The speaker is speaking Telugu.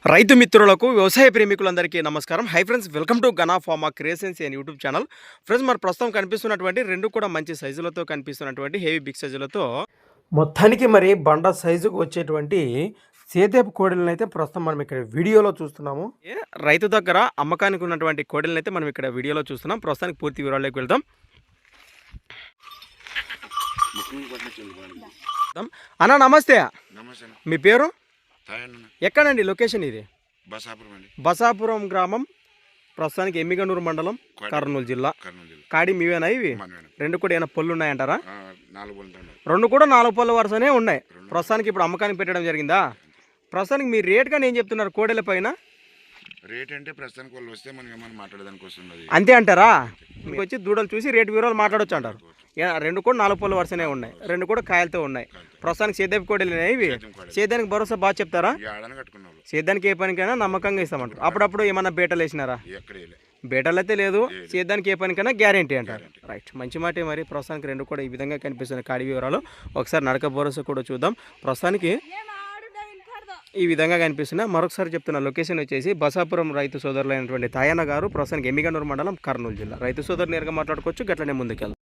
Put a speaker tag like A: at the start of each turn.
A: రైతు మిత్రులకు వ్యవసాయ ప్రేమికులందరికీ నమస్కారం. Hi friends, welcome to Gana pharma creations and YouTube channel. Friends, మన ప్రస్తుతం కనిపిస్తున్నటువంటి రెండు కూడా మంచి సైజులతో కనిపిస్తున్నటువంటి హెవీ బిగ్ సైజులతో మొత్తానికి మరి బండ సైజుకు వచ్చేటువంటి సేదేపు కోడెలను అయితే ప్రస్తుతం మనం ఇక్కడ వీడియోలో చూస్తున్నాము. రైతు దగ్గర అమ్మకానికి ఉన్నటువంటి కోడెలను అయితే మనం ఇక్కడ వీడియోలో చూస్తున్నాం. ప్రస్తుతానికి పూర్తి వివరాల్లోకి వెళ్దాం. అన్న నమస్తే. మీ పేరు? ఎక్కడండి లొకేషన్? ఇది బసాపురం గ్రామం, ప్రస్తుతానికి ఎమ్మిగనూరు మండలం, కర్నూలు జిల్లా. కాడి మీవేనా ఇవి? రెండు కూడా ఏమైనా పళ్ళు ఉన్నాయంటారా? రెండు కూడా 4 పళ్ళ వరుసనే ఉన్నాయి. ప్రస్తుతానికి ఇప్పుడు అమ్మకానికి పెట్టడం జరిగిందా? ప్రస్తుతానికి మీ రేట్ కానీ ఏం చెప్తున్నారు కోడెల పైన?
B: రేట్ అంటే ప్రస్తుతానికి వాళ్ళు వస్తే మనం ఏమైనా మాట్లాడడానికి వస్తుంది.
A: అంతే అంటారా? మీకు వచ్చి దూడలు చూసి రేట్ వివరాలు మాట్లాడవచ్చు అంటారు. రెండు కూడా 4 పళ్ళ వరుసనే ఉన్నాయి, రెండు కూడా కాయలతో ఉన్నాయి. ప్రస్తుతానికి సేద్యపు కోడెలు ఇవి. సేద్యానికి భరోసా బాగా చెప్తారా? సేద్యానికి ఏ పనికైనా నమ్మకంగా ఇస్తామంటారు. అప్పుడప్పుడు ఏమన్నా బేటలు వేసినారా? బేటలు అయితే లేదు, సేద్యానికి ఏ పనికైనా గ్యారెంటీ అంటారు. రైట్, మంచి మాటే. మరి ప్రస్తుతానికి రెండు కూడా ఈ విధంగా కనిపిస్తున్నాయి కాడి వివరాలు. ఒకసారి నడక భరోసా కూడా చూద్దాం. ప్రస్తుతానికి ఈ విధంగా కనిపిస్తున్నాయి. మరొకసారి చెప్తున్న లొకేషన్ వచ్చేసి బసాపురం రైతు సోదరులైనటువంటి తాయన్న గారు, ప్రస్తుతానికి ఎమ్మిగనూరు మండలం, కర్నూలు జిల్లా. రైతు సోదరు నేరుగా మాట్లాడుకోవచ్చు. గట్లనే ముందుకెళ్తాం.